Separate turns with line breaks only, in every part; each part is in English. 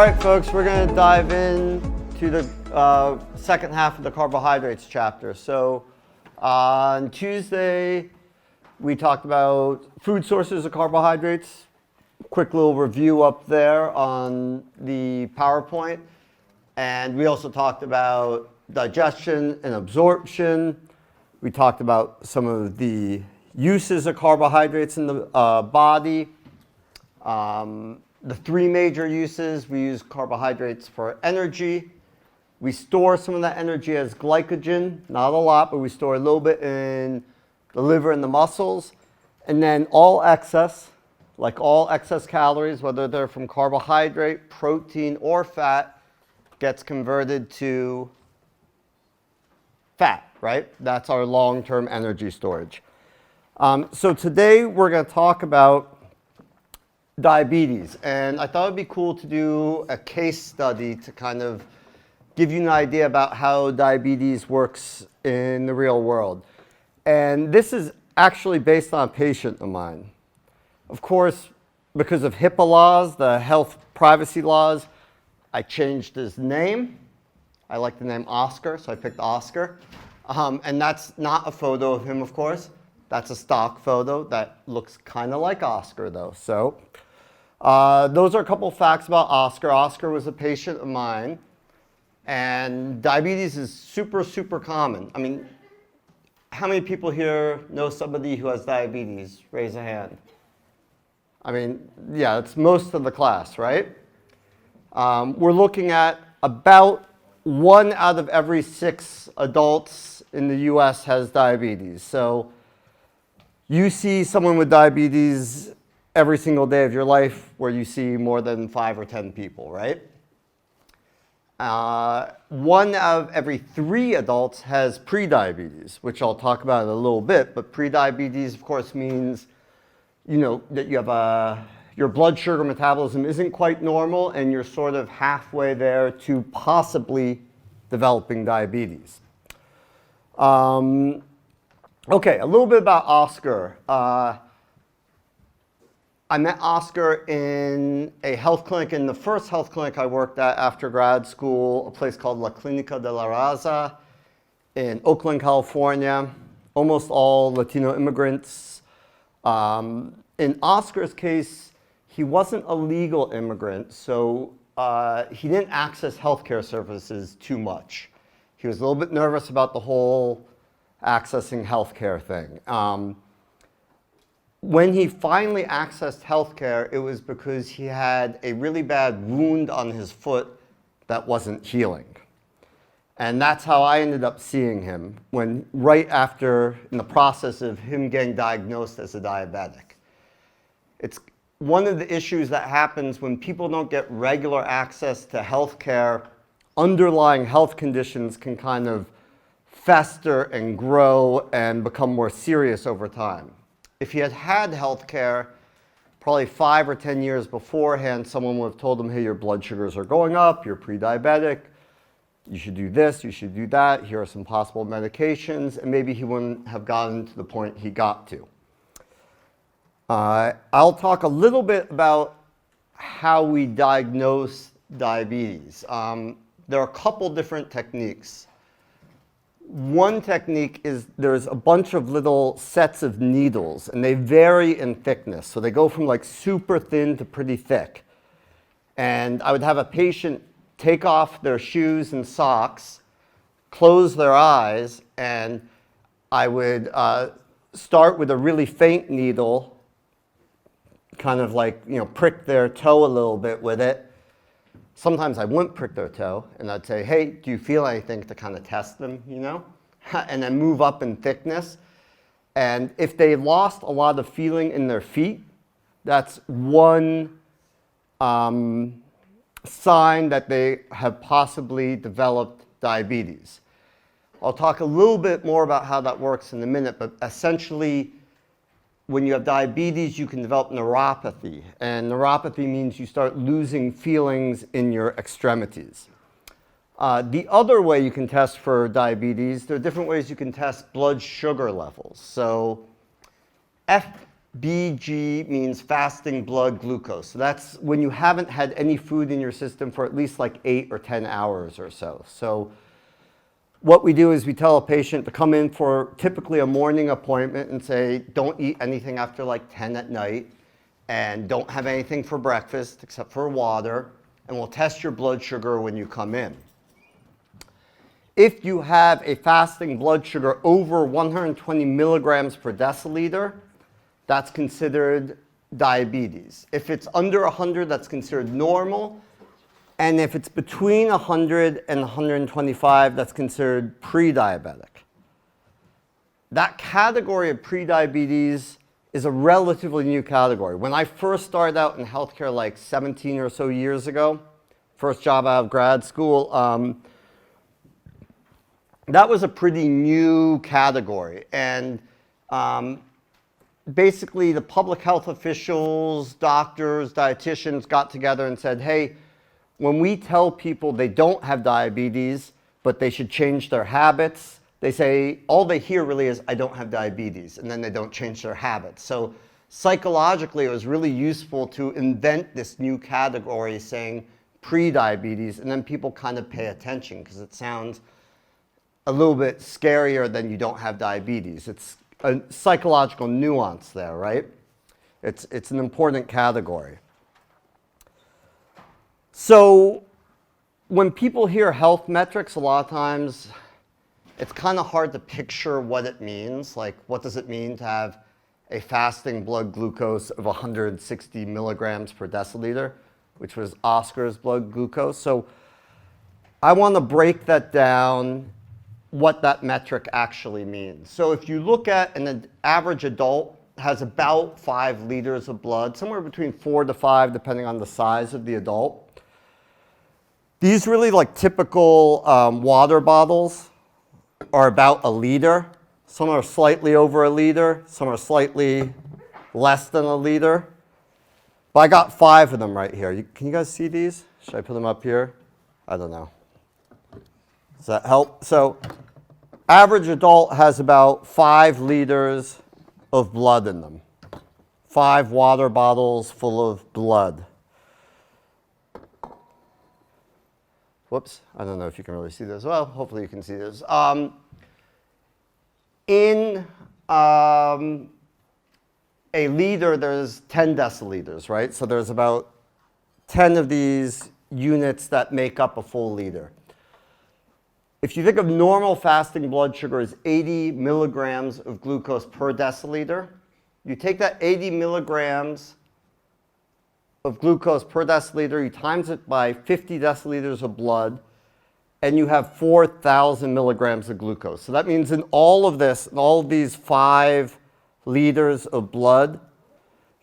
right, folks, we're going to dive in to the second half of the carbohydrates chapter. So on Tuesday, we talked about food sources of carbohydrates. Quick little review up there on the PowerPoint. And we also talked about digestion and absorption. We talked about some of the uses of carbohydrates in the body. The three major uses: we use carbohydrates for energy. We store some of that energy as glycogen, not a lot, but we store a little bit in the liver and the muscles. And then all excess, like all excess calories, whether they're from carbohydrate, protein, or fat, gets converted to fat, right? That's our long-term energy storage. So today we're going to talk about diabetes, and I thought it'd be cool to do a case study to kind of give you an idea about how diabetes works in the real world. And this is actually based on a patient of mine. Of course, because of HIPAA laws, the health privacy laws, I changed his name. I like the name Oscar, so I picked Oscar. And that's not a photo of him, of course. That's a stock photo that looks kind of like Oscar, though. So those are a couple facts about Oscar. Oscar was a patient of mine, and diabetes is super, super common. I mean, how many people here know somebody who has diabetes? Raise a hand. I mean, yeah, it's most of the class, right? We're looking at about 1 out of every 6 adults in the US has diabetes. So you see someone with diabetes every single day of your life, where you see more than 5 or 10 people, right? 1 out of every 3 adults has prediabetes, which I'll talk about in a little bit. But prediabetes, of course, means that you have your blood sugar metabolism isn't quite normal, and you're sort of halfway there to possibly developing diabetes. Okay, a little bit about Oscar. I met Oscar in a health clinic, in the first health clinic I worked at after grad school, a place called La Clínica de la Raza in Oakland, California. Almost all Latino immigrants. In Oscar's case, he wasn't a legal immigrant, so he didn't access healthcare services too much. He was a little bit nervous about the whole accessing healthcare thing. When he finally accessed healthcare, it was because he had a really bad wound on his foot that wasn't healing. And that's how I ended up seeing him, when right after, in the process of him getting diagnosed as a diabetic. It's one of the issues that happens when people don't get regular access to healthcare. Underlying health conditions can kind of fester and grow and become more serious over time. If he had had health care probably 5 or 10 years beforehand, someone would have told him, hey, your blood sugars are going up, you're pre-diabetic, you should do this, you should do that, here are some possible medications, and maybe he wouldn't have gotten to the point he got to. I'll talk a little bit about how we diagnose diabetes. There are a couple different techniques. One technique is there's a bunch of little sets of needles, and they vary in thickness. So they go from like super thin to pretty thick. And I would have a patient take off their shoes and socks, close their eyes, and I would start with a really faint needle, kind of like, prick their toe a little bit with it. Sometimes I wouldn't prick their toe, and I'd say, hey, do you feel anything, to kind of test them, and then move up in thickness. And if they lost a lot of feeling in their feet, that's one sign that they have possibly developed diabetes. I'll talk a little bit more about how that works in a minute, but essentially, when you have diabetes, you can develop neuropathy. And neuropathy means you start losing feelings in your extremities. The other way you can test for diabetes, there are different ways you can test blood sugar levels. So BG means fasting blood glucose. So that's when you haven't had any food in your system for at least like 8 or 10 hours or so. So what we do is we tell a patient to come in for typically a morning appointment and say, don't eat anything after like 10 at night and don't have anything for breakfast except for water, and we'll test your blood sugar when you come in. If you have a fasting blood sugar over 120 milligrams per deciliter, that's considered diabetes. If it's under 100, that's considered normal. And if it's between 100 and 125, that's considered pre-diabetic. That category of pre-diabetes is a relatively new category. When I first started out in healthcare like 17 or so years ago, first job out of grad school, that was a pretty new category. And basically the public health officials, doctors, dietitians got together and said, hey, when we tell people they don't have diabetes, but they should change their habits, they say, all they hear really is, I don't have diabetes, and then they don't change their habits. So psychologically, it was really useful to invent this new category saying pre-diabetes, and then people kind of pay attention because it sounds a little bit scarier than you don't have diabetes. It's a psychological nuance there, right? It's an important category. So when people hear health metrics, a lot of times it's kind of hard to picture what it means. Like, what does it mean to have a fasting blood glucose of 160 milligrams per deciliter, which was Oscar's blood glucose? So I want to break that down, what that metric actually means. So if you look at an average adult has about 5 liters of blood, somewhere between 4 to 5, depending on the size of the adult. These really like typical water bottles are about 1 liter. Some are slightly over 1 liter. Some are slightly less than 1 liter. But I got 5 of them right here. Can you guys see these? Should I put them up here? I don't know. Does that help? So average adult has about 5 liters of blood in them. 5 water bottles full of blood. Whoops, I don't know if you can really see this. Well, hopefully you can see this. In a liter, there's 10 deciliters, right? So there's about 10 of these units that make up a full liter. If you think of normal fasting blood sugar as 80 milligrams of glucose per deciliter, you take that 80 milligrams of glucose per deciliter, you times it by 50 deciliters of blood, and you have 4,000 milligrams of glucose. So that means in all of this, in all of these 5 liters of blood,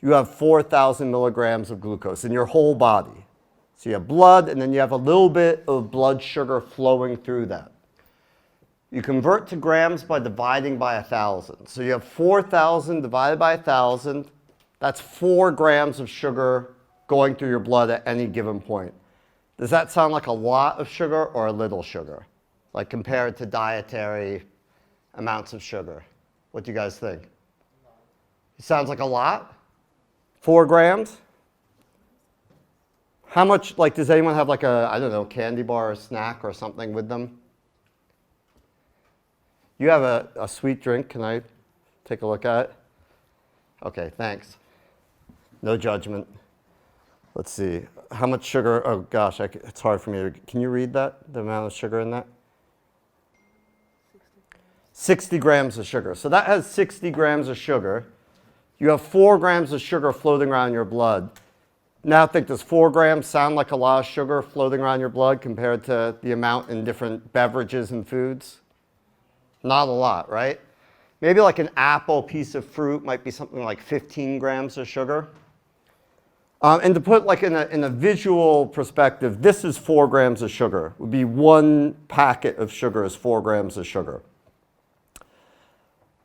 you have 4,000 milligrams of glucose in your whole body. So you have blood, and then you have a little bit of blood sugar flowing through that. You convert to grams by dividing by 1,000. So you have 4,000 divided by 1,000. That's 4 grams of sugar going through your blood at any given point. Does that sound like a lot of sugar or a little sugar? Like compared to dietary amounts of sugar? What do you guys think? It sounds like a lot? 4 grams? How much, like, does anyone have like a, I don't know, candy bar or snack or something with them? You have a sweet drink. Can I take a look at it? Okay, thanks. No judgment. Let's see. How much sugar? Oh, gosh, it's hard for me to. Can you read that? The amount of sugar in that? 60 grams of sugar. So that has 60 grams of sugar. You have 4 grams of sugar floating around your blood. Now think, does 4 grams sound like a lot of sugar floating around your blood compared to the amount in different beverages and foods? Not a lot, right? Maybe like an apple piece of fruit might be something like 15 grams of sugar. And to put like in a visual perspective, this is 4 grams of sugar. It would be 1 packet of sugar is 4 grams of sugar.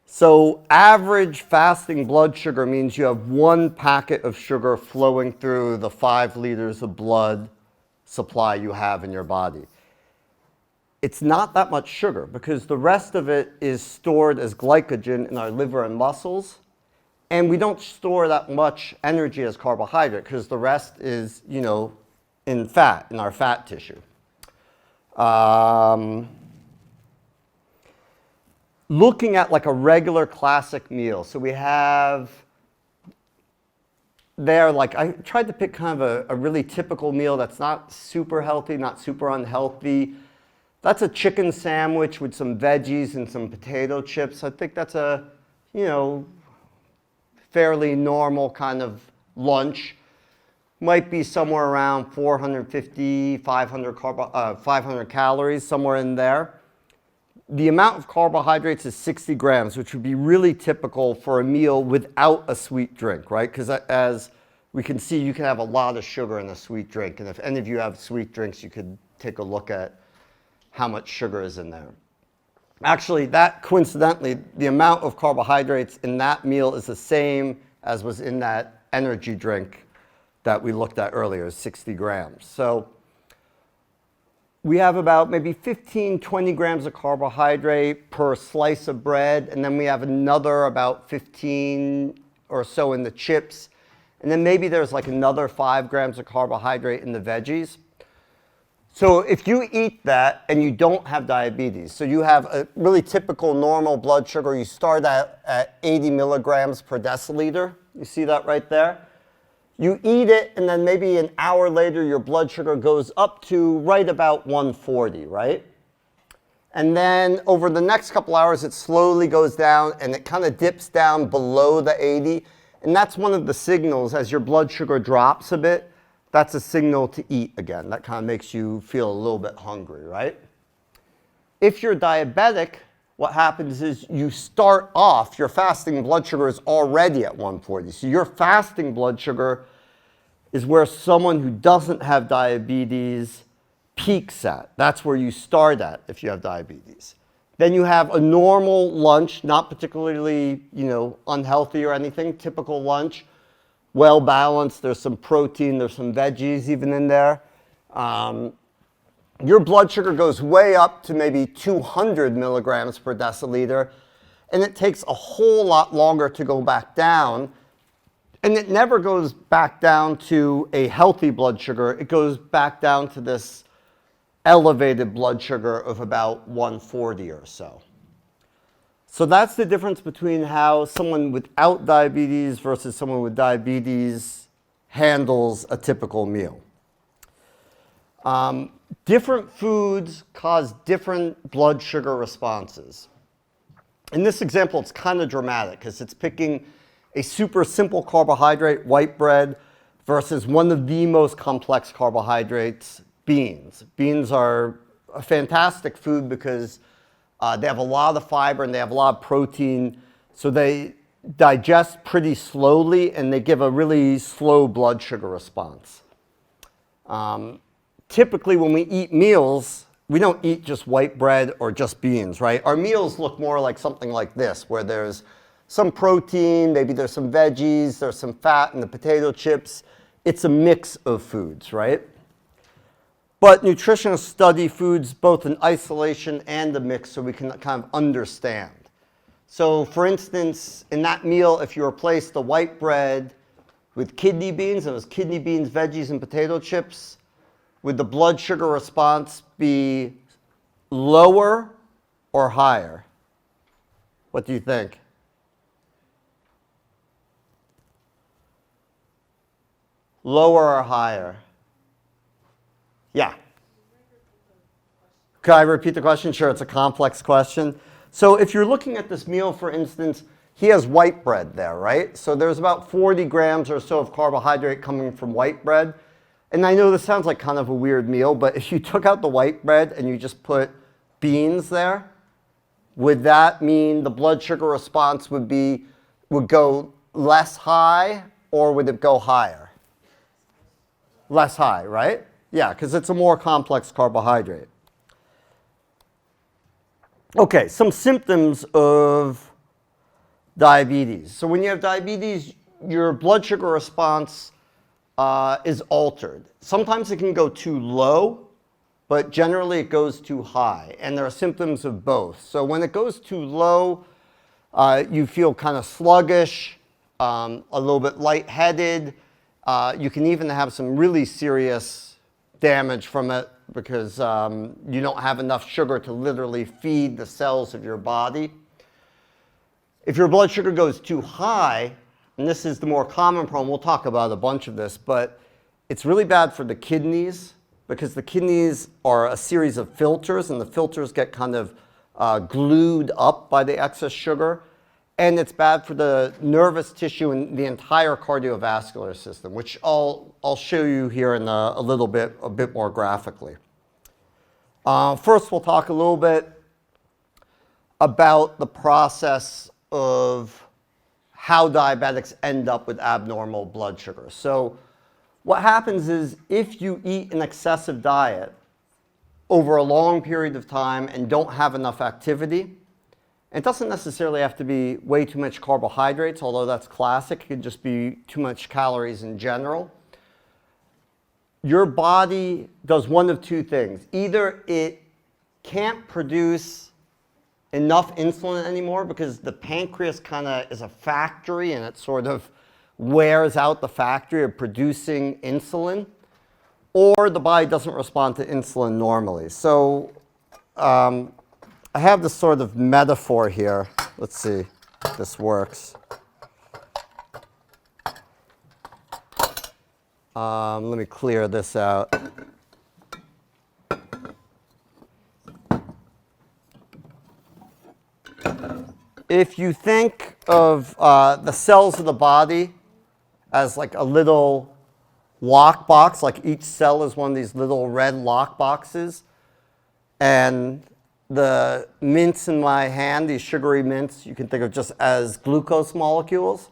So average fasting blood sugar means you have 1 packet of sugar flowing through the 5 liters of blood supply you have in your body. It's not that much sugar because the rest of it is stored as glycogen in our liver and muscles. And we don't store that much energy as carbohydrate because the rest is, in fat, in our fat tissue. Looking at like a regular classic meal. So we have there, like I tried to pick kind of a really typical meal that's not super healthy, not super unhealthy. That's a chicken sandwich with some veggies and some potato chips. I think that's a, fairly normal kind of lunch. Might be somewhere around 450, 500 calories, somewhere in there. The amount of carbohydrates is 60 grams, which would be really typical for a meal without a sweet drink, right? Because as we can see, you can have a lot of sugar in a sweet drink. And if any of you have sweet drinks, you could take a look at how much sugar is in there. Actually, that coincidentally, the amount of carbohydrates in that meal is the same as was in that energy drink that we looked at earlier, 60 grams. So we have about maybe 15, 20 grams of carbohydrate per slice of bread, and then we have another about 15 or so in the chips, and then maybe there's like another 5 grams of carbohydrate in the veggies. So if you eat that and you don't have diabetes, so you have a really typical normal blood sugar, you start at 80 milligrams per deciliter, you see that right there? You eat it, and then maybe an hour later, your blood sugar goes up to right about 140, right? And then over the next couple hours, it slowly goes down, and it kind of dips down below the 80. And that's one of the signals as your blood sugar drops a bit. That's a signal to eat again. That kind of makes you feel a little bit hungry, right? If you're diabetic, what happens is you start off, your fasting blood sugar is already at 140. So your fasting blood sugar is where someone who doesn't have diabetes peaks at. That's where you start at if you have diabetes. Then you have a normal lunch, not particularly, unhealthy or anything, typical lunch, well balanced. There's some protein, there's some veggies even in there. Your blood sugar goes way up to maybe 200 milligrams per deciliter, and it takes a whole lot longer to go back down. And it never goes back down to a healthy blood sugar. It goes back down to this elevated blood sugar of about 140 or so. So that's the difference between how someone without diabetes versus someone with diabetes handles a typical meal. Different foods cause different blood sugar responses. In this example, it's kind of dramatic because it's picking a super simple carbohydrate, white bread, versus one of the most complex carbohydrates, beans. Beans are a fantastic food because they have a lot of fiber and they have a lot of protein, so they digest pretty slowly and they give a really slow blood sugar response. Typically, when we eat meals, we don't eat just white bread or just beans, right? Our meals look more like something like this, where there's some protein, maybe there's some veggies, there's some fat in the potato chips. It's a mix of foods, right? But nutritionists study foods both in isolation and a mix so we can kind of understand. So for instance, in that meal, if you replace the white bread with kidney beans, and it was kidney beans, veggies, and potato chips, would the blood sugar response be lower or higher? What do you think? Lower or higher? Yeah. Could I repeat the question? Sure, it's a complex question. So if you're looking at this meal, for instance, he has white bread there, right? So there's about 40 grams or so of carbohydrate coming from white bread. And I know this sounds like kind of a weird meal, but if you took out the white bread and you just put beans there, would that mean the blood sugar response would go less high, or would it go higher? Less high, right? Yeah, because it's a more complex carbohydrate. Okay, some symptoms of diabetes. So when you have diabetes, your blood sugar response is altered. Sometimes it can go too low, but generally it goes too high. And there are symptoms of both. So when it goes too low, you feel kind of sluggish. a little bit lightheaded. You can even have some really serious damage from it because you don't have enough sugar to literally feed the cells of your body. If your blood sugar goes too high, and this is the more common problem, we'll talk about a bunch of this, but it's really bad for the kidneys because the kidneys are a series of filters, and the filters get kind of glued up by the excess sugar. And it's bad for the nervous tissue and the entire cardiovascular system, which I'll show you here in a bit more graphically. First, we'll talk a little bit about the process of how diabetics end up with abnormal blood sugar. So what happens is if you eat an excessive diet over a long period of time and don't have enough activity, it doesn't necessarily have to be way too much carbohydrates, although that's classic. It could just be too much calories in general. Your body does one of two things. Either it can't produce enough insulin anymore because the pancreas kind of is a factory and it sort of wears out the factory of producing insulin, or the body doesn't respond to insulin normally. So I have this sort of metaphor here. Let's see if this works. Let me clear this out. If you think of the cells of the body as like a little lockbox, like each cell is one of these little red lock boxes, and the mints in my hand, these sugary mints, you can think of just as glucose molecules.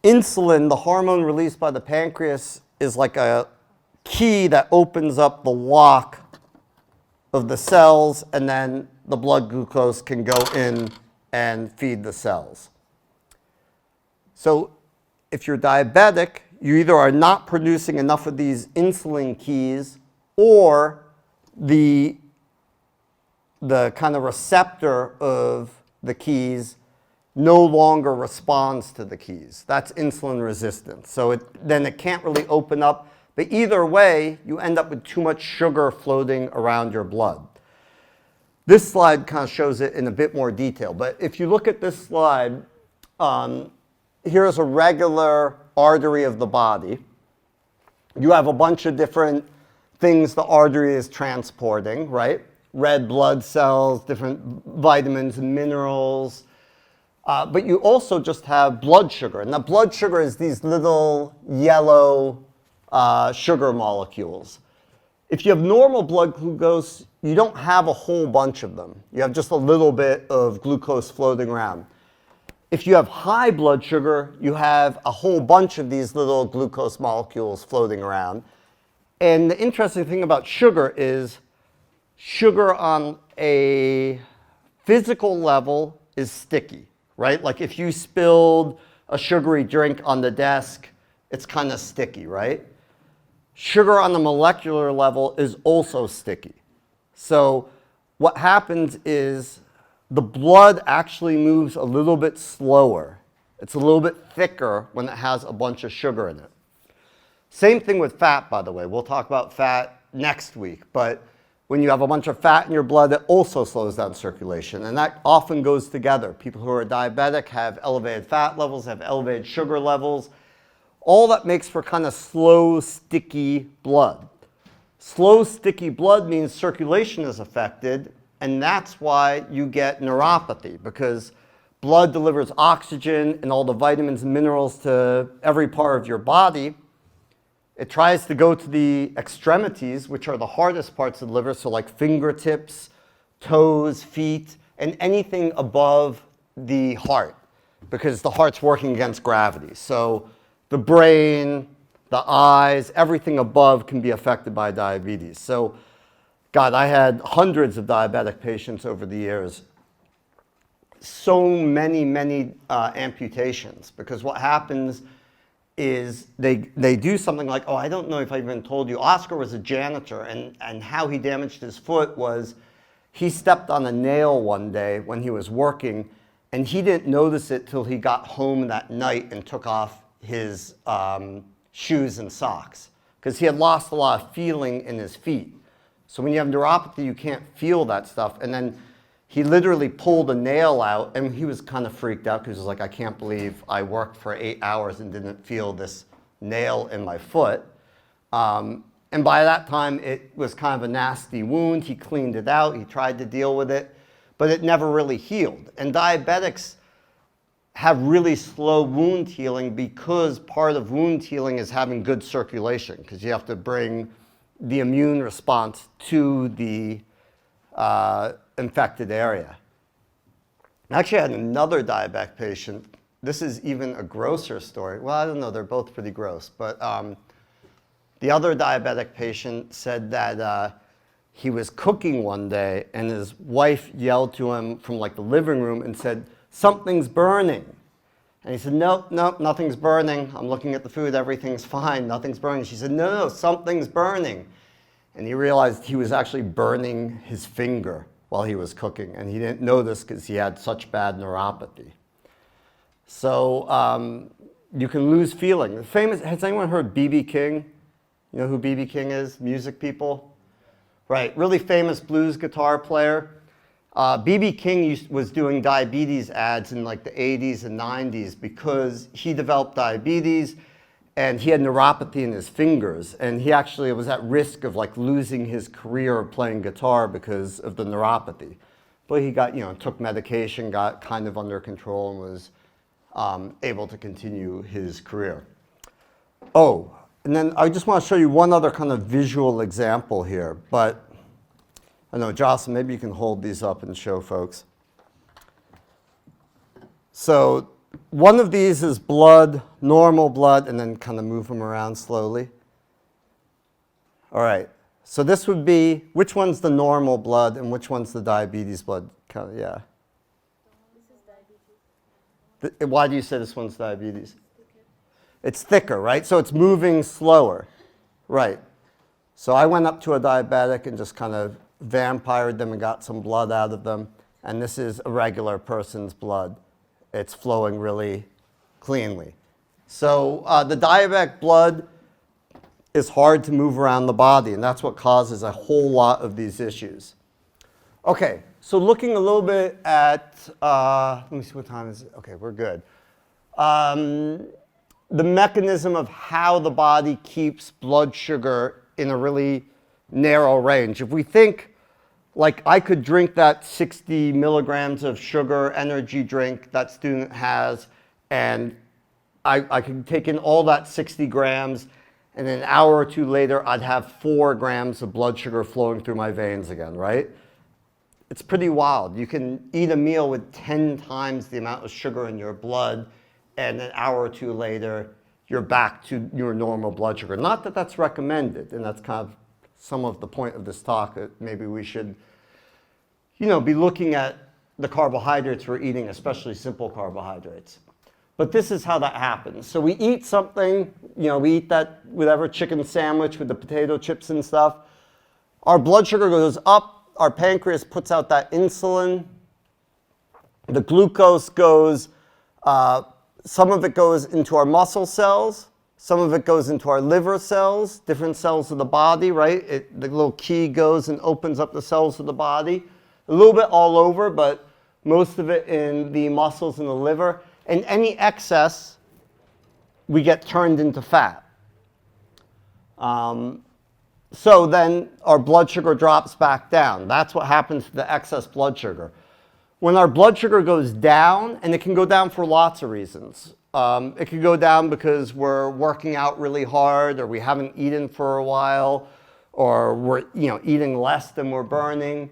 Insulin, the hormone released by the pancreas, is like a key that opens up the lock of the cells, and then the blood glucose can go in and feed the cells. So if you're diabetic, you either are not producing enough of these insulin keys, or the kind of receptor of the keys no longer responds to the keys. That's insulin resistance. So then it can't really open up. But either way, you end up with too much sugar floating around your blood. This slide kind of shows it in a bit more detail. But if you look at this slide, here's a regular artery of the body. You have a bunch of different things the artery is transporting, right? Red blood cells, different vitamins and minerals. But you also just have blood sugar. And the blood sugar is these little yellow sugar molecules. If you have normal blood glucose, you don't have a whole bunch of them. You have just a little bit of glucose floating around. If you have high blood sugar, you have a whole bunch of these little glucose molecules floating around. And the interesting thing about sugar is sugar on a physical level is sticky, right? Like if you spilled a sugary drink on the desk, it's kind of sticky, right? Sugar on the molecular level is also sticky. So what happens is the blood actually moves a little bit slower. It's a little bit thicker when it has a bunch of sugar in it. Same thing with fat, by the way. We'll talk about fat next week. But when you have a bunch of fat in your blood, it also slows down circulation. And that often goes together. People who are diabetic have elevated fat levels, have elevated sugar levels. All that makes for kind of slow, sticky blood. Slow, sticky blood means circulation is affected, and that's why you get neuropathy, because blood delivers oxygen and all the vitamins and minerals to every part of your body. It tries to go to the extremities, which are the hardest parts of the liver, so like fingertips, toes, feet, and anything above the heart, because the heart's working against gravity. So the brain, the eyes, everything above can be affected by diabetes. So, God, I had hundreds of diabetic patients over the years. So many amputations, because what happens is they do something like, oh, I don't know if I even told you, Oscar was a janitor, and how he damaged his foot was he stepped on a nail one day when he was working, And he didn't notice it till he got home that night and took off his shoes and socks, because he had lost a lot of feeling in his feet. So when you have neuropathy, you can't feel that stuff. And then he literally pulled a nail out, and he was kind of freaked out because he was like, I can't believe I worked for 8 hours and didn't feel this nail in my foot. And by that time, it was kind of a nasty wound. He cleaned it out. He tried to deal with it, but it never really healed. And diabetics have really slow wound healing because part of wound healing is having good circulation, because you have to bring the immune response to the infected area. Actually, I had another diabetic patient. This is even a grosser story. Well, I don't know, they're both pretty gross, but the other diabetic patient said that he was cooking one day and his wife yelled to him from like the living room and said, something's burning. And he said, nope, nope, nothing's burning. I'm looking at the food, everything's fine, nothing's burning. She said, no, no, something's burning. And he realized he was actually burning his finger while he was cooking, and he didn't know this because he had such bad neuropathy. So you can lose feeling. Has anyone heard B.B. King? You know who B.B. King is? Music people? Right, really famous blues guitar player. B.B. King was doing diabetes ads in like the 80s and 90s because he developed diabetes and he had neuropathy in his fingers, and he actually was at risk of like losing his career of playing guitar because of the neuropathy. But he got, took medication, got kind of under control, and was able to continue his career. Oh, and then I just want to show you one other kind of visual example here, but I know, Jocelyn, maybe you can hold these up and show folks. So one of these is blood, normal blood, and then kind of move them around slowly. All right, so this would be, which one's the normal blood and which one's the diabetes blood? Kind of, yeah.
This is diabetes.
Why do you say this one's diabetes? It's thicker, right? So it's moving slower, right? So I went up to a diabetic and just kind of vampired them and got some blood out of them. And this is a regular person's blood. It's flowing really cleanly. So the diabetic blood is hard to move around the body, and that's what causes a whole lot of these issues. Okay, so looking a little bit at, let me see what time is it. Okay, we're good. The mechanism of how the body keeps blood sugar in a really narrow range. If we think, like I could drink that 60 milligrams of sugar energy drink that student has, and I could take in all that 60 grams, and an hour or two later, I'd have 4 grams of blood sugar flowing through my veins again, right? It's pretty wild. You can eat a meal with 10 times the amount of sugar in your blood, and an hour or two later, you're back to your normal blood sugar. Not that that's recommended, and that's kind of some of the point of this talk, that maybe we should, be looking at the carbohydrates we're eating, especially simple carbohydrates. But this is how that happens. So we eat something, we eat that whatever chicken sandwich with the potato chips and stuff. Our blood sugar goes up, our pancreas puts out that insulin. The glucose goes, some of it goes into our muscle cells, some of it goes into our liver cells, different cells of the body, right? The little key goes and opens up the cells of the body. A little bit all over, but most of it in the muscles and the liver. And any excess, we get turned into fat. So then our blood sugar drops back down. That's what happens to the excess blood sugar. When our blood sugar goes down, and it can go down for lots of reasons. It can go down because we're working out really hard, or we haven't eaten for a while, or we're eating less than we're burning.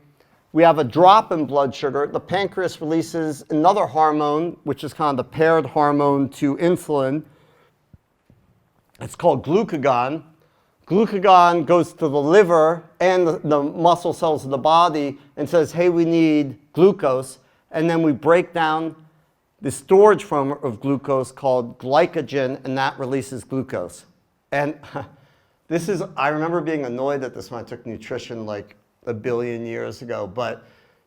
We have a drop in blood sugar. The pancreas releases another hormone, which is kind of the paired hormone to insulin. It's called glucagon. Glucagon goes to the liver and the muscle cells of the body and says, hey, we need glucose. And then we break down the storage form of glucose called glycogen, and that releases glucose. And I remember being annoyed at this when I took nutrition like a billion years ago, but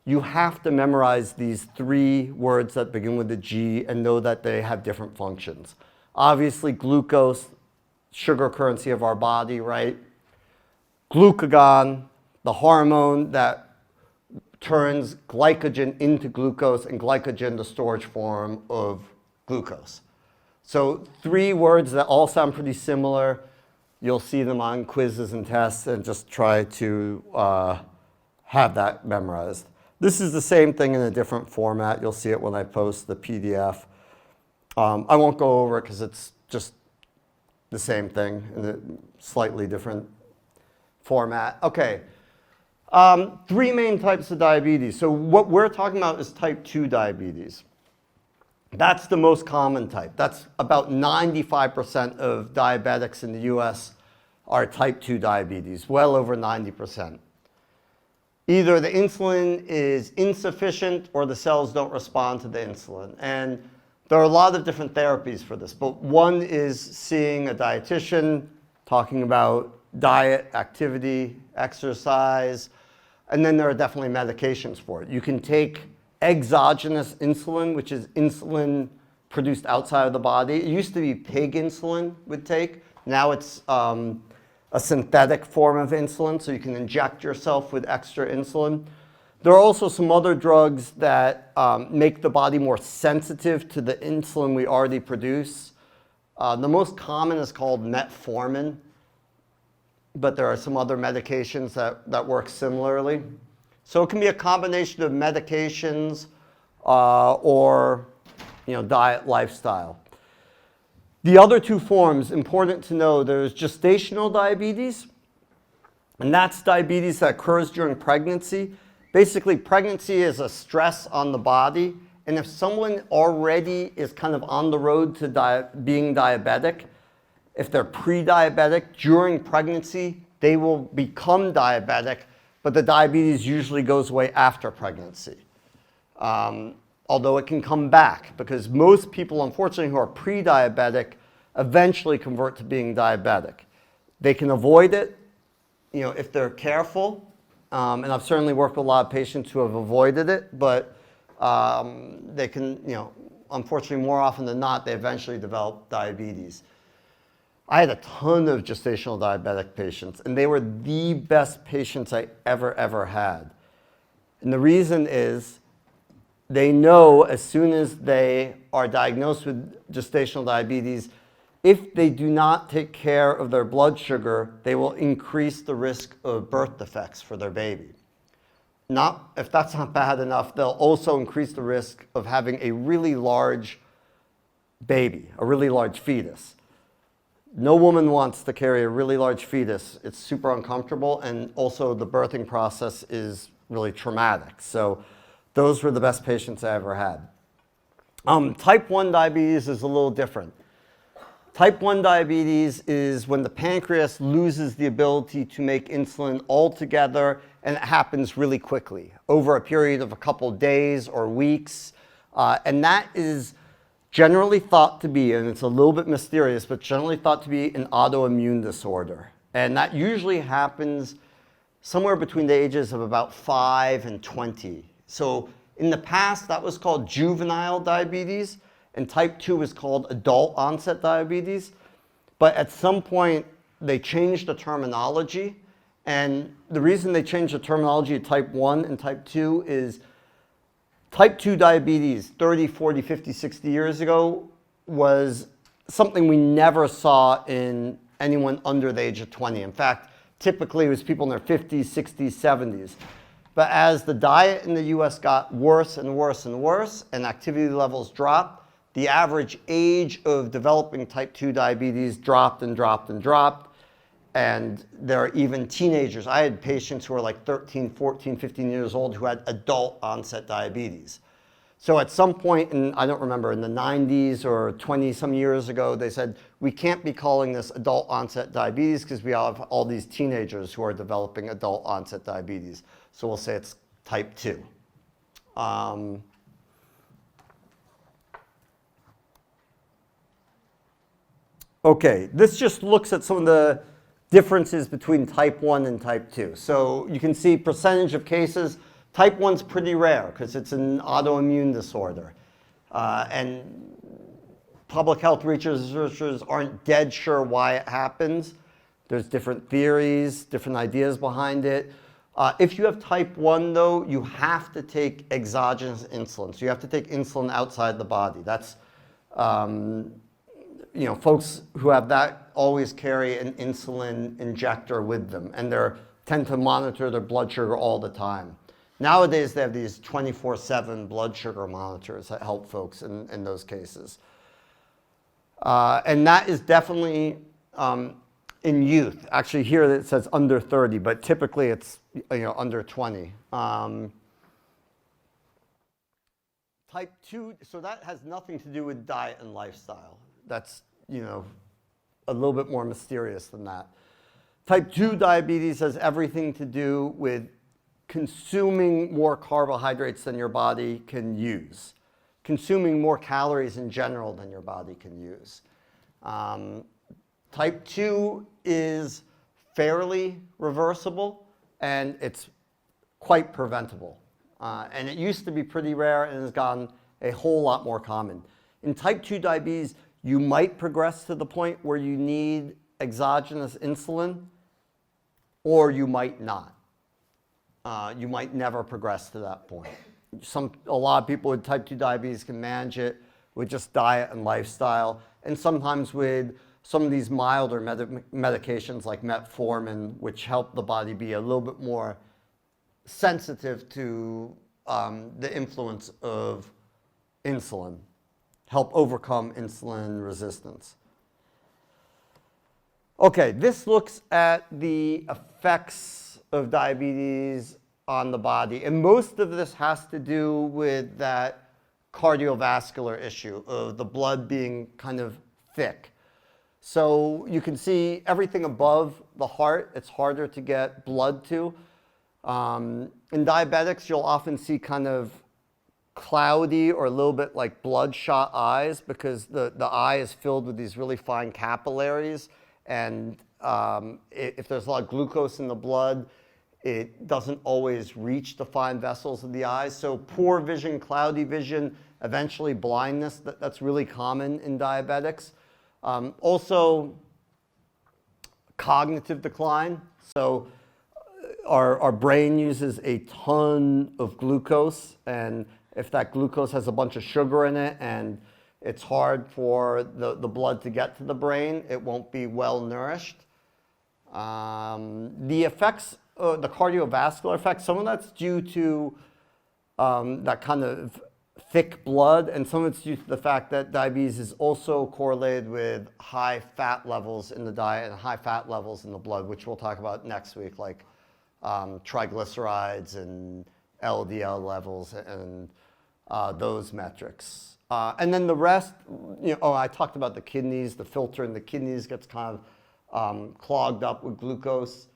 you have to memorize these 3 words that begin with a G and know that they have different functions. Obviously, glucose, sugar currency of our body, right? Glucagon, the hormone that turns glycogen into glucose, and glycogen, the storage form of glucose. So 3 words that all sound pretty similar. You'll see them on quizzes and tests, and just try to have that memorized. This is the same thing in a different format. You'll see it when I post the PDF. I won't go over it because it's just the same thing in a slightly different format. Okay, 3 main types of diabetes. So what we're talking about is type 2 diabetes. That's the most common type. That's about 95% of diabetics in the US are type 2 diabetes, well over 90%. Either the insulin is insufficient or the cells don't respond to the insulin. And there are a lot of different therapies for this, but one is seeing a dietitian, talking about diet, activity, exercise, and then there are definitely medications for it. You can take exogenous insulin, which is insulin produced outside of the body. It used to be pig insulin would take. Now it's a synthetic form of insulin, so you can inject yourself with extra insulin. There are also some other drugs that make the body more sensitive to the insulin we already produce. The most common is called metformin, but there are some other medications that work similarly. So it can be a combination of medications or diet, lifestyle. The other 2 forms, important to know, there's gestational diabetes, and that's diabetes that occurs during pregnancy. Basically, pregnancy is a stress on the body, and if someone already is kind of on the road to being diabetic, if they're pre-diabetic, during pregnancy, they will become diabetic, but the diabetes usually goes away after pregnancy. Although it can come back, because most people, unfortunately, who are pre-diabetic eventually convert to being diabetic. They can avoid it, if they're careful, and I've certainly worked with a lot of patients who have avoided it, but they can, unfortunately, more often than not, they eventually develop diabetes. I had a ton of gestational diabetic patients, and they were the best patients I ever had. And the reason is, they know as soon as they are diagnosed with gestational diabetes, if they do not take care of their blood sugar, they will increase the risk of birth defects for their baby. If that's not bad enough, they'll also increase the risk of having a really large baby, a really large fetus. No woman wants to carry a really large fetus. It's super uncomfortable, and also the birthing process is really traumatic. So those were the best patients I ever had. Type 1 diabetes is a little different. Type 1 diabetes is when the pancreas loses the ability to make insulin altogether, and it happens really quickly, over a period of a couple days or weeks. And that is generally thought to be, and it's a little bit mysterious, but generally thought to be an autoimmune disorder. And that usually happens somewhere between the ages of about 5 and 20. So in the past, that was called juvenile diabetes, and type 2 is called adult onset diabetes. But at some point, they changed the terminology. And the reason they changed the terminology to type 1 and type 2 is type 2 diabetes 30, 40, 50, 60 years ago was something we never saw in anyone under the age of 20. In fact, typically it was people in their 50s, 60s, 70s. But as the diet in the US got worse and worse and worse, and activity levels dropped, the average age of developing type 2 diabetes dropped and dropped and dropped. And there are even teenagers. I had patients who were like 13, 14, 15 years old who had adult onset diabetes. So at some point, I don't remember, in the 90s or 20 some years ago, they said, we can't be calling this adult onset diabetes because we have all these teenagers who are developing adult onset diabetes. So we'll say it's type 2. Okay, this just looks at some of the differences between type 1 and type 2. So you can see percentage of cases, Type 1's pretty rare because it's an autoimmune disorder. And public health researchers aren't dead sure why it happens. There's different theories, different ideas behind it. If you have type 1, though, you have to take exogenous insulin. So you have to take insulin outside the body. That's, folks who have that always carry an insulin injector with them, and they tend to monitor their blood sugar all the time. Nowadays, they have these 24/7 blood sugar monitors that help folks in those cases. And that is definitely in youth. Actually, here it says under 30, but typically it's under 20. Type 2, so that has nothing to do with diet and lifestyle. That's a little bit more mysterious than that. Type 2 diabetes has everything to do with consuming more carbohydrates than your body can use, consuming more calories in general than your body can use. Type 2 is fairly reversible, and it's quite preventable. And it used to be pretty rare and has gotten a whole lot more common. In type 2 diabetes, you might progress to the point where you need exogenous insulin, or you might not. You might never progress to that point. A lot of people with type 2 diabetes can manage it with just diet and lifestyle, and sometimes with some of these milder medications like metformin, which help the body be a little bit more sensitive to the influence of insulin, help overcome insulin resistance. Okay, this looks at the effects of diabetes on the body, and most of this has to do with that cardiovascular issue of the blood being kind of thick. So you can see everything above the heart, it's harder to get blood to. In diabetics, you'll often see kind of cloudy or a little bit like bloodshot eyes because the eye is filled with these really fine capillaries, and if there's a lot of glucose in the blood, it doesn't always reach the fine vessels of the eyes. So poor vision, cloudy vision, eventually blindness, that's really common in diabetics. Also, cognitive decline. So our brain uses a ton of glucose, and if that glucose has a bunch of sugar in it and it's hard for the blood to get to the brain, it won't be well nourished. The effects, the cardiovascular effects, some of that's due to that kind of thick blood, and some of it's due to the fact that diabetes is also correlated with high fat levels in the diet and high fat levels in the blood, which we'll talk about next week, like triglycerides and LDL levels and those metrics. And then the rest, I talked about the kidneys, the filter in the kidneys gets kind of clogged up with glucose.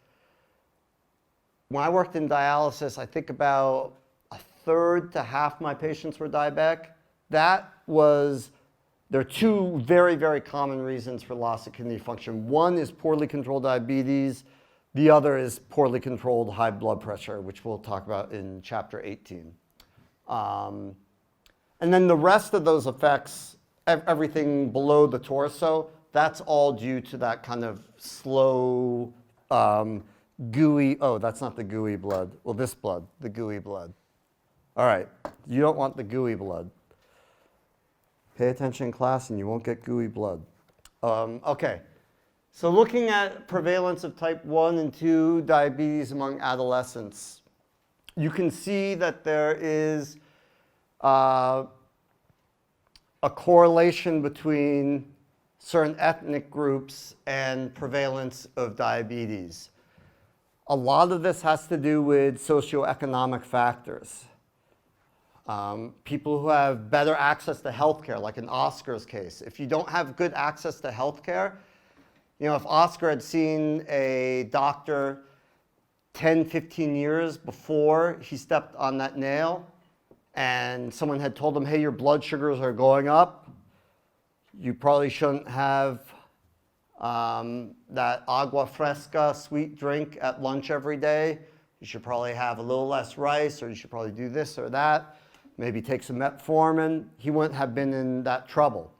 When I worked in dialysis, I think about a third to half my patients were diabetic. There are two very, very common reasons for loss of kidney function. One is poorly controlled diabetes. The other is poorly controlled high blood pressure, which we'll talk about in chapter 18. And then the rest of those effects, everything below the torso, that's all due to that kind of slow, gooey, that's not the gooey blood. Well, this blood, the gooey blood. All right, you don't want the gooey blood. Pay attention in class and you won't get gooey blood. Okay, so looking at prevalence of type 1 and 2 diabetes among adolescents, you can see that there is a correlation between certain ethnic groups and prevalence of diabetes. A lot of this has to do with socioeconomic factors. People who have better access to healthcare, like in Oscar's case. If you don't have good access to healthcare, if Oscar had seen a doctor 10, 15 years before he stepped on that nail, and someone had told him, hey, your blood sugars are going up, you probably shouldn't have that agua fresca sweet drink at lunch every day. You should probably have a little less rice, or you should probably do this or that. Maybe take some metformin. He wouldn't have been in that trouble.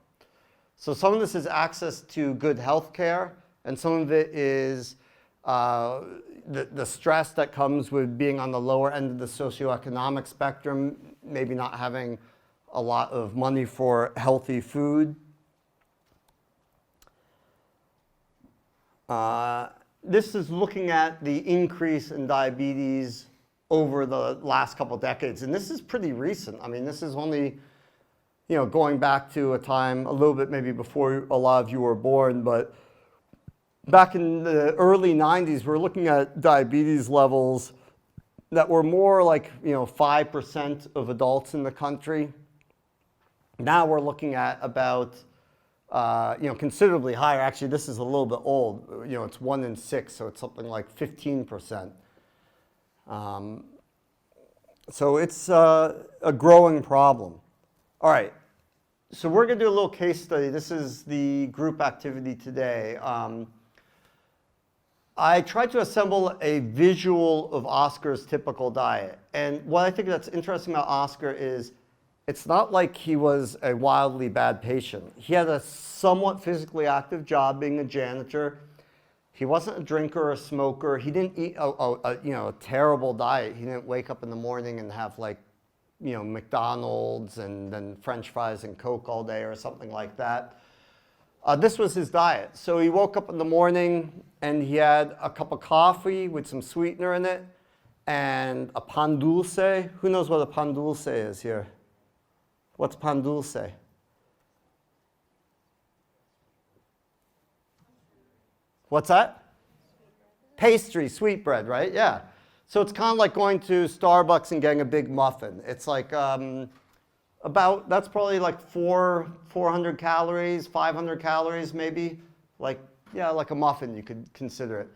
So some of this is access to good health care, and some of it is the stress that comes with being on the lower end of the socioeconomic spectrum, maybe not having a lot of money for healthy food. This is looking at the increase in diabetes over the last couple decades, and this is pretty recent. I mean, this is only, going back to a time a little bit maybe before a lot of you were born, but back in the early 90s, we're looking at diabetes levels that were more like 5% of adults in the country. Now we're looking at about considerably higher. Actually, this is a little bit old. It's 1 in 6, so it's something like 15%. So it's a growing problem. All right, so we're going to do a little case study. This is the group activity today. I tried to assemble a visual of Oscar's typical diet. And what I think that's interesting about Oscar is it's not like he was a wildly bad patient. He had a somewhat physically active job being a janitor. He wasn't a drinker or a smoker. He didn't eat a terrible diet. He didn't wake up in the morning and have McDonald's and then French fries and Coke all day or something like that. This was his diet. So he woke up in the morning and he had a cup of coffee with some sweetener in it and a pan dulce. Who knows what a pan dulce is here? What's pan dulce? What's that? Pastry, sweetbread, right? Yeah. So it's kind of like going to Starbucks and getting a big muffin. It's like that's probably like 400 calories, 500 calories maybe. Like a muffin, you could consider it.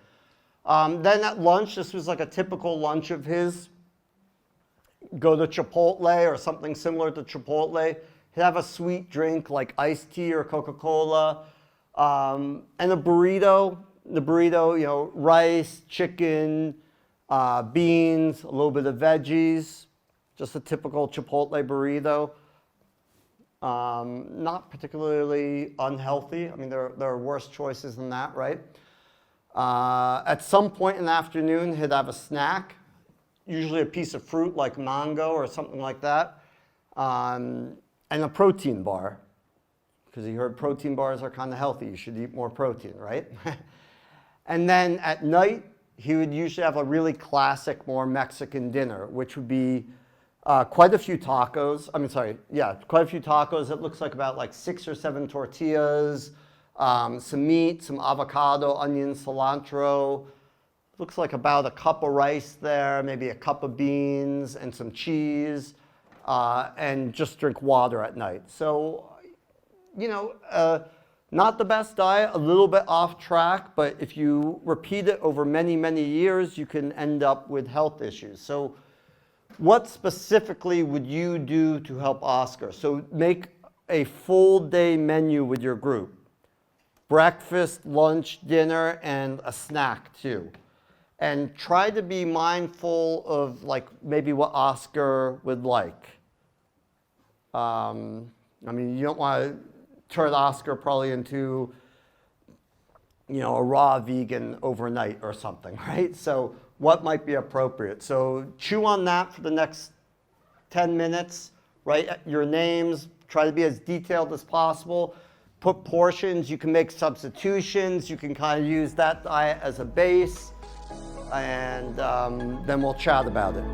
Then at lunch, this was like a typical lunch of his. Go to Chipotle or something similar to Chipotle. He'd have a sweet drink like iced tea or Coca-Cola, and a burrito. The burrito, rice, chicken, beans, a little bit of veggies, just a typical Chipotle burrito. Not particularly unhealthy. I mean, there are worse choices than that, right? At some point in the afternoon, he'd have a snack, usually a piece of fruit like mango or something like that, and a protein bar, because he heard protein bars are kind of healthy. You should eat more protein, right? And then at night, he would usually have a really classic, more Mexican dinner, which would be quite a few tacos. Quite a few tacos. It looks like about like 6 or 7 tortillas, some meat, some avocado, onion, cilantro. Looks like about a cup of rice there, maybe a cup of beans and some cheese, and just drink water at night. So, not the best diet, a little bit off track, but if you repeat it over many, many years, you can end up with health issues. So what specifically would you do to help Oscar? So make a full day menu with your group. Breakfast, lunch, dinner, and a snack too. And try to be mindful of maybe what Oscar would like. You don't want to turn Oscar probably into, a raw vegan overnight or something, right? So what might be appropriate? So chew on that for the next 10 minutes, write your names, try to be as detailed as possible. Put portions, you can make substitutions, you can kind of use that diet as a base, and then we'll chat about it.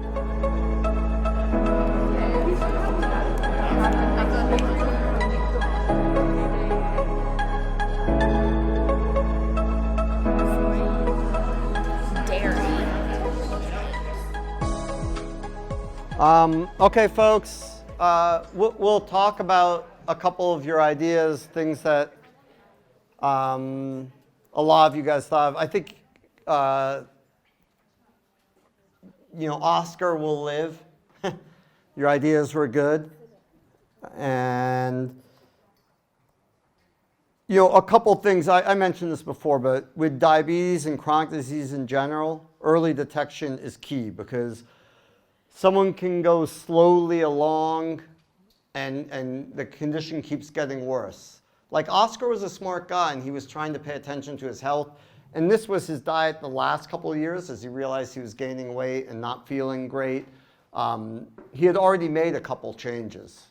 Okay, folks, we'll talk about a couple of your ideas, things that a lot of you guys thought of. I think, Oscar will live. Your ideas were good. And, You know, a couple things, I mentioned this before, but with diabetes and chronic disease in general, early detection is key because someone can go slowly along and the condition keeps getting worse. Like Oscar was a smart guy and he was trying to pay attention to his health. And this was his diet the last couple of years as he realized he was gaining weight and not feeling great. He had already made a couple changes.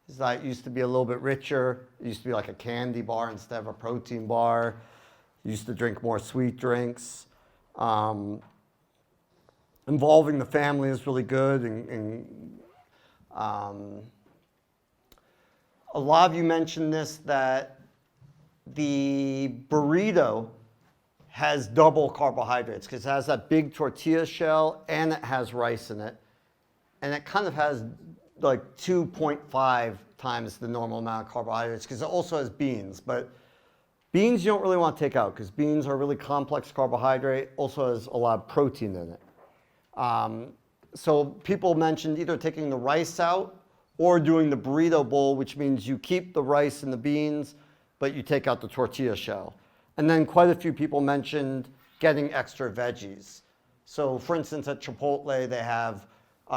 His diet used to be a little bit richer. It used to be like a candy bar instead of a protein bar. He used to drink more sweet drinks. Involving the family is really good. A lot of you mentioned this, that the burrito has double carbohydrates because it has that big tortilla shell and it has rice in it. And it kind of has like 2.5 times the normal amount of carbohydrates because it also has beans. But beans you don't really want to take out because beans are a really complex carbohydrate, also has a lot of protein in it. So people mentioned either taking the rice out or doing the burrito bowl, which means you keep the rice and the beans, but you take out the tortilla shell. And then quite a few people mentioned getting extra veggies. So for instance, at Chipotle, they have,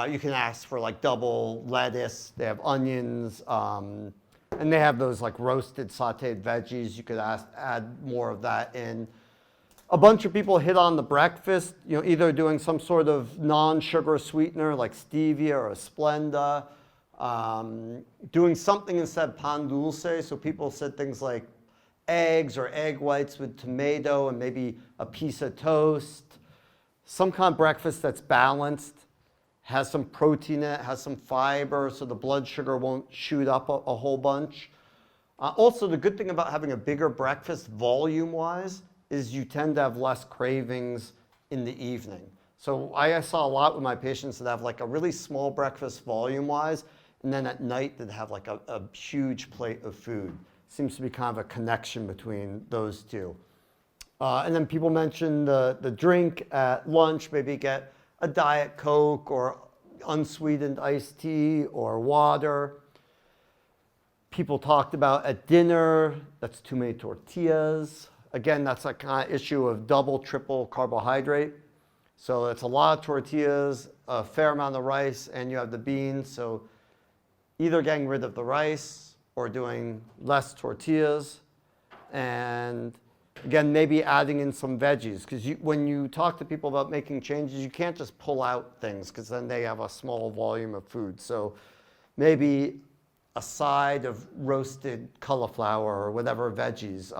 you can ask for like double lettuce, they have onions, and they have those like roasted sauteed veggies. You could add more of that in. A bunch of people hit on the breakfast, you know, either doing some sort of non-sugar sweetener like stevia or Splenda, doing something instead of pan dulce. So people said things like eggs or egg whites with tomato and maybe a piece of toast. Some kind of breakfast that's balanced, has some protein in it, has some fiber so the blood sugar won't shoot up a whole bunch. Also, the good thing about having a bigger breakfast volume-wise is you tend to have less cravings in the evening. So I saw a lot with my patients that have like a really small breakfast volume-wise, and then at night they'd have like a huge plate of food. Seems to be kind of a connection between those two. And then people mentioned the drink at lunch, maybe get a Diet Coke or unsweetened iced tea or water. People talked about at dinner, that's too many tortillas. Again, that's a kind of issue of double, triple carbohydrate. So it's a lot of tortillas, a fair amount of rice, and you have the beans. So either getting rid of the rice or doing less tortillas. And again, maybe adding in some veggies. Because when you talk to people about making changes, you can't just pull out things because then they have a small volume of food. So maybe a side of roasted cauliflower or whatever veggies.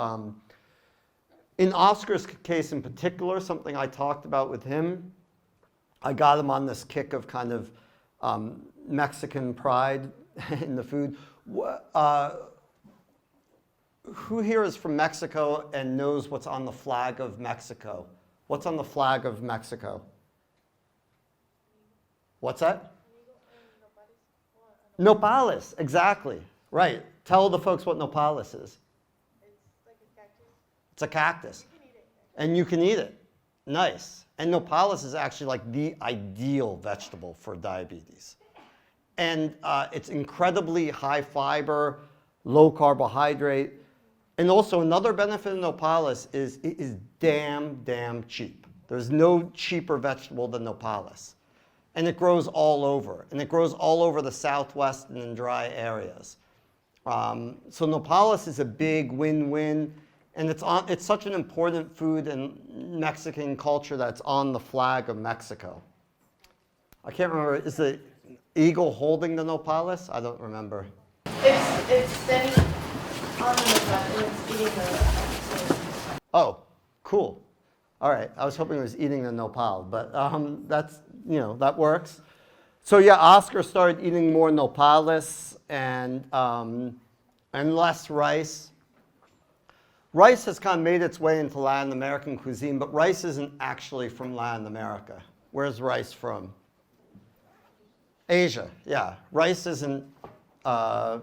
In Oscar's case in particular, something I talked about with him, I got him on this kick of kind of Mexican pride in the food. Who here is from Mexico and knows what's on the flag of Mexico? What's on the flag of Mexico? What's that? Nopales, exactly. Right. Tell the folks what nopales is. It's a cactus. And you can eat it. Nice. And nopales is actually like the ideal vegetable for diabetes. And it's incredibly high fiber, low carbohydrate. And also another benefit of nopales is it is damn cheap. There's no cheaper vegetable than nopales. And it grows all over. And it grows all over the Southwest and in dry areas. So nopales is a big win-win. And it's such an important food in Mexican culture that's on the flag of Mexico. I can't remember, is the eagle holding the nopales? I don't remember.
It's standing on the nopal and it's eating the.
Oh, cool. All right, I was hoping it was eating the nopal, but that's, you know, that works. So yeah, Oscar started eating more nopales and less rice. Rice has kind of made its way into Latin American cuisine, but rice isn't actually from Latin America. Where's rice from? Asia, yeah. Rice isn't a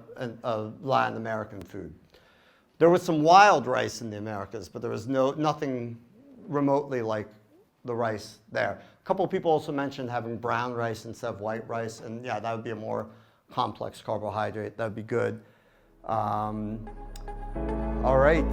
Latin American food. There was some wild rice in the Americas, but there was nothing remotely like the rice there. A couple of people also mentioned having brown rice instead of white rice, and yeah, that would be a more complex carbohydrate. That would be good. All right.